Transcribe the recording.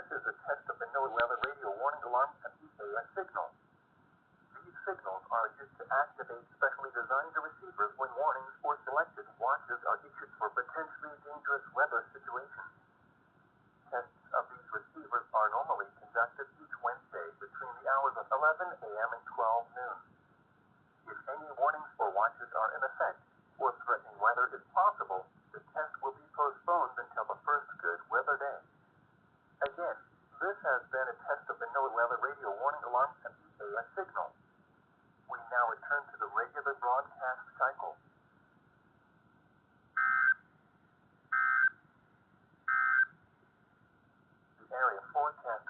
This is a test of the NOAA radio warning alarm and EAS signal. These signals are used to activate specially designed receivers when warnings or selected watches are issued for potentially dangerous weather situations. Tests of these receivers are normally conducted each Wednesday between the hours of 11 a.m. and 12 noon. If any warnings or watches are in effect or threatening weather is possible, the test will be postponed until the first good weather day. Again, this has been a test of the NOAA radio warning alarm and EAS signal. We now return to the regular broadcast cycle. The area forecast